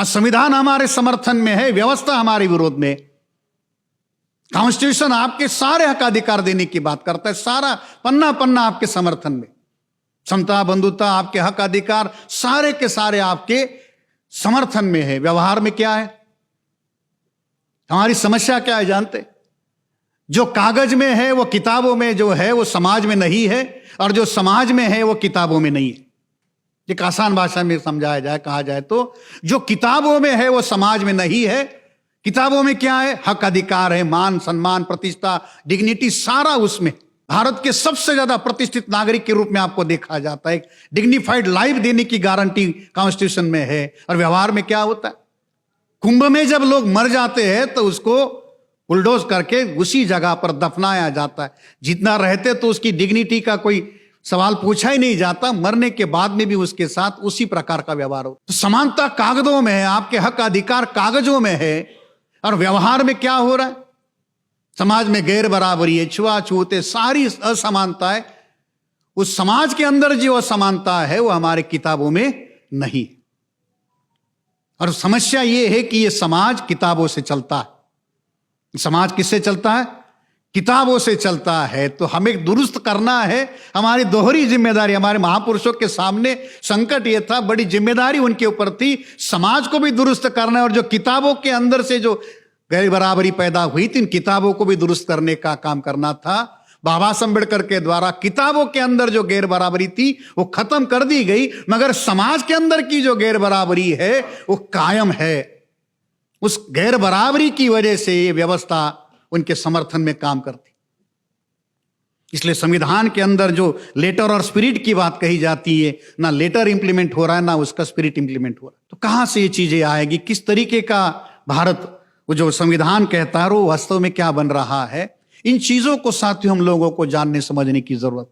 आज संविधान हमारे समर्थन में है, व्यवस्था हमारे विरोध में। कॉन्स्टिट्यूशन आपके सारे हक अधिकार देने की बात करता है, सारा पन्ना पन्ना आपके समर्थन में। समता, बंधुता, आपके हक अधिकार सारे के सारे आपके समर्थन में है। व्यवहार में क्या है? हमारी समस्या क्या है जानते? जो कागज में है वो किताबों में जो है वो समाज में नहीं है, और जो समाज में है वो किताबों में नहीं है। एक आसान भाषा में समझाया जाए, कहा जाए तो जो किताबों में है वो समाज में नहीं है। किताबों में क्या है? हक अधिकार है, मान सम्मान, प्रतिष्ठा, डिग्निटी, सारा उसमें। भारत के सबसे ज्यादा प्रतिष्ठित नागरिक के रूप में आपको देखा जाता है। डिग्निफाइड लाइफ देने की गारंटी कॉन्स्टिट्यूशन में है। और व्यवहार में क्या होता है? कुंभ में जब लोग मर जाते हैं तो उसको बुलडोज करके उसी जगह पर दफनाया जाता है। जितना रहते तो उसकी डिग्निटी का कोई सवाल पूछा ही नहीं जाता, मरने के बाद में भी उसके साथ उसी प्रकार का व्यवहार हो। तो समानता कागजों में है, आपके हक अधिकार कागजों में है, और व्यवहार में क्या हो रहा है? समाज में गैर बराबरी है, छुआछूत है, सारी असमानता है। उस समाज के अंदर जो असमानता है वो हमारे किताबों में नहीं। और समस्या ये है कि ये समाज किताबों से चलता है। समाज किससे चलता है? किताबों से चलता है। तो हमें दुरुस्त करना है, हमारी दोहरी जिम्मेदारी। हमारे महापुरुषों के सामने संकट यह था, बड़ी जिम्मेदारी उनके ऊपर थी, समाज को भी दुरुस्त करना है, और जो किताबों के अंदर से जो गैर बराबरी पैदा हुई थी, इन किताबों को भी दुरुस्त करने का काम करना था। बाबा साहब अम्बेडकर के द्वारा किताबों के अंदर जो गैर बराबरी थी वो खत्म कर दी गई, मगर समाज के अंदर की जो गैर बराबरी है वो कायम है। उस गैर बराबरी की वजह से ये व्यवस्था उनके समर्थन में काम करती। इसलिए संविधान के अंदर जो लेटर और स्पिरिट की बात कही जाती है, ना लेटर इंप्लीमेंट हो रहा है, ना उसका स्पिरिट इंप्लीमेंट हो रहा है। तो कहां से ये चीजें आएगी? किस तरीके का भारत वो जो संविधान कहता है वो वास्तव में क्या बन रहा है? इन चीजों को साथियों हम लोगों को जानने समझने की जरूरत है।